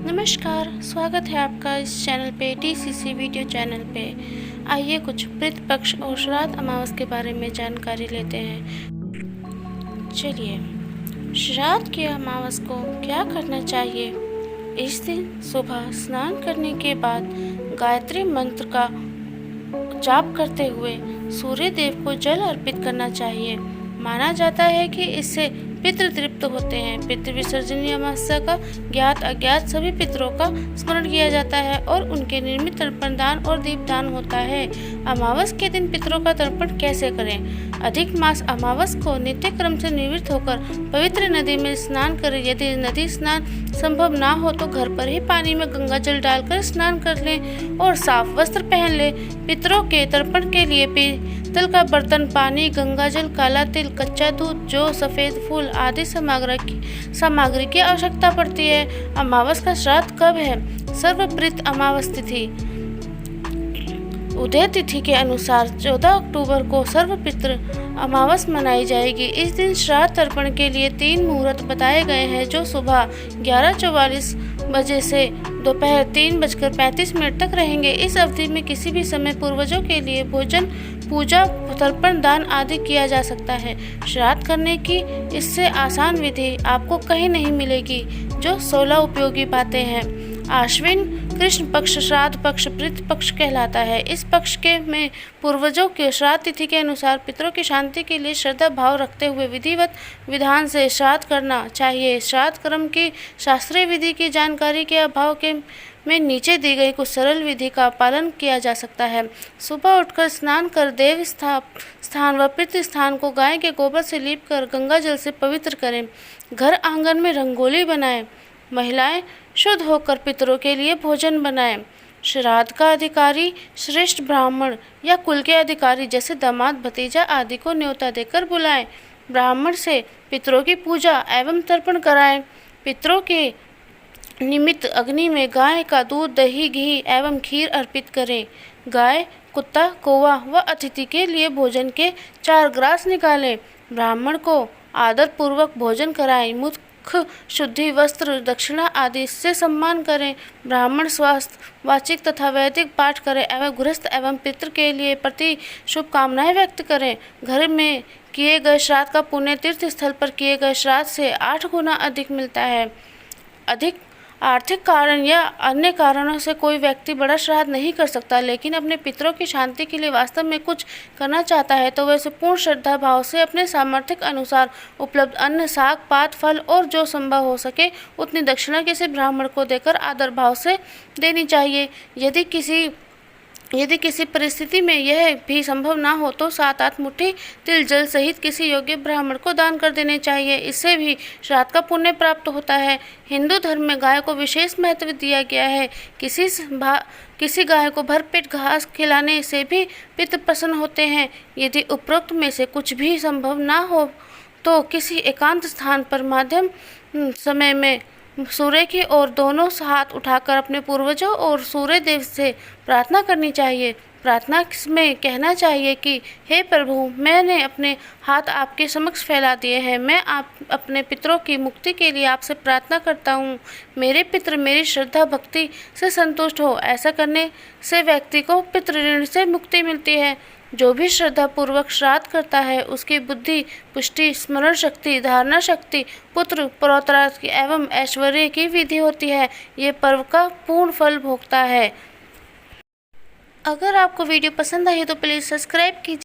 नमस्कार, स्वागत है आपका इस चैनल पे TCC वीडियो चैनल पे। आइए कुछ पितृपक्ष और श्राद्ध अमावस के बारे में जानकारी लेते हैं। चलिए, श्राद्ध की अमावस को क्या करना चाहिए। इस दिन सुबह स्नान करने के बाद गायत्री मंत्र का जाप करते हुए सूर्य देव को जल अर्पित करना चाहिए। माना जाता है कि इससे पितृ तृप्त होते हैं। पितृ विसर्जन अमावस्या का ज्ञात अज्ञात सभी पितरों का स्मरण किया जाता है और उनके निर्मित तर्पण दान और दीपदान होता है। अमावस के दिन पितरों का तर्पण कैसे करें। अधिक मास अमावस को नित्य क्रम से निवृत्त होकर पवित्र नदी में स्नान करें। यदि नदी स्नान संभव ना हो तो घर पर ही पानी में गंगा जल डालकर स्नान कर लें और साफ वस्त्र पहन लें। पितरों के तर्पण के लिए पीतल का बर्तन, पानी, गंगा जल, काला तिल, कच्चा दूध, जौ, सफेद फूल आदि सामग्री की आवश्यकता पड़ती है। अमावस का श्राद्ध कब है। सर्वप्रीत अमावस तिथि उदय तिथि के अनुसार 14 अक्टूबर को सर्वपितृ अमावस मनाई जाएगी। इस दिन श्राद्ध तर्पण के लिए 3 मुहूर्त बताए गए हैं, जो सुबह 11:44 बजे से दोपहर 3:35 तक रहेंगे। इस अवधि में किसी भी समय पूर्वजों के लिए भोजन, पूजा, तर्पण, दान आदि किया जा सकता है। श्राद्ध करने की इससे आसान विधि आपको कहीं नहीं मिलेगी। जो 16 उपयोगी बातें हैं। आश्विन कृष्ण पक्ष श्राद्ध पक्ष पितृ पक्ष कहलाता है। इस पक्ष के में पूर्वजों के श्राद्ध तिथि के अनुसार पितरों की शांति के लिए श्रद्धा भाव रखते हुए विधिवत विधान से श्राद्ध करना चाहिए। श्राद्ध कर्म की शास्त्रीय विधि की जानकारी के अभाव के में नीचे दी गई कुछ सरल विधि का पालन किया जा सकता है। सुबह उठकर स्नान कर देव स्थान व पितृ स्थान को गाय के गोबर से लीप कर गंगा जल से पवित्र करें। घर आंगन में रंगोली बनाएं। महिलाएं शुद्ध होकर पितरों के लिए भोजन बनाएं। श्राद्ध का अधिकारी श्रेष्ठ ब्राह्मण या कुल के अधिकारी जैसे दामाद, भतीजा आदि को न्योता देकर बुलाएं। ब्राह्मण से पितरों की पूजा एवं तर्पण कराएं। पितरों के निमित्त अग्नि में गाय का दूध, दही, घी एवं खीर अर्पित करें। गाय, कुत्ता, कौवा व अतिथि के लिए भोजन के 4 ग्रास निकालें। ब्राह्मण को आदर पूर्वक भोजन कराएं। मुख शुद्धि, वस्त्र, दक्षिणा आदि से सम्मान करें। ब्राह्मण स्वास्थ्य, वाचिक तथा वैदिक पाठ करें एवं गृहस्थ एवं पितृ के लिए प्रति शुभकामनाएं व्यक्त करें। घर में किए गए श्राद्ध का पुण्य तीर्थ स्थल पर किए गए श्राद्ध से 8 गुना अधिक मिलता है। अधिक आर्थिक कारण या अन्य कारणों से कोई व्यक्ति बड़ा श्राद्ध नहीं कर सकता, लेकिन अपने पितरों की शांति के लिए वास्तव में कुछ करना चाहता है तो वैसे पूर्ण श्रद्धा भाव से अपने सामर्थ्य अनुसार उपलब्ध अन्न, साग, पात, फल और जो संभव हो सके उतनी दक्षिणा किसी ब्राह्मण को देकर आदर भाव से देनी चाहिए। यदि किसी परिस्थिति में यह भी संभव ना हो तो 7-8 मुट्ठी तिल जल सहित किसी योग्य ब्राह्मण को दान कर देने चाहिए। इससे भी श्राद्ध का पुण्य प्राप्त होता है। हिंदू धर्म में गाय को विशेष महत्व दिया गया है। किसी गाय को भरपेट घास खिलाने से भी पितृ प्रसन्न होते हैं। यदि उपरोक्त में से कुछ भी संभव ना हो तो किसी एकांत स्थान पर मध्यम समय में सूर्य की ओर दोनों हाथ उठाकर अपने पूर्वजों और सूर्य देव से प्रार्थना करनी चाहिए। प्रार्थना में कहना चाहिए कि हे प्रभु, मैंने अपने हाथ आपके समक्ष फैला दिए हैं। मैं अपने पितरों की मुक्ति के लिए आपसे प्रार्थना करता हूँ। मेरे पितृ मेरी श्रद्धा भक्ति से संतुष्ट हो। ऐसा करने से व्यक्ति को पितृ ऋण से मुक्ति मिलती है। जो भी श्रद्धा पूर्वक श्राद्ध करता है उसकी बुद्धि, पुष्टि, स्मरण शक्ति, धारणा शक्ति, पुत्र पौत्रार्थ एवं ऐश्वर्य की वृद्धि होती है। ये पर्व का पूर्ण फल भोगता है। अगर आपको वीडियो पसंद आई तो प्लीज़ सब्सक्राइब कीजिए।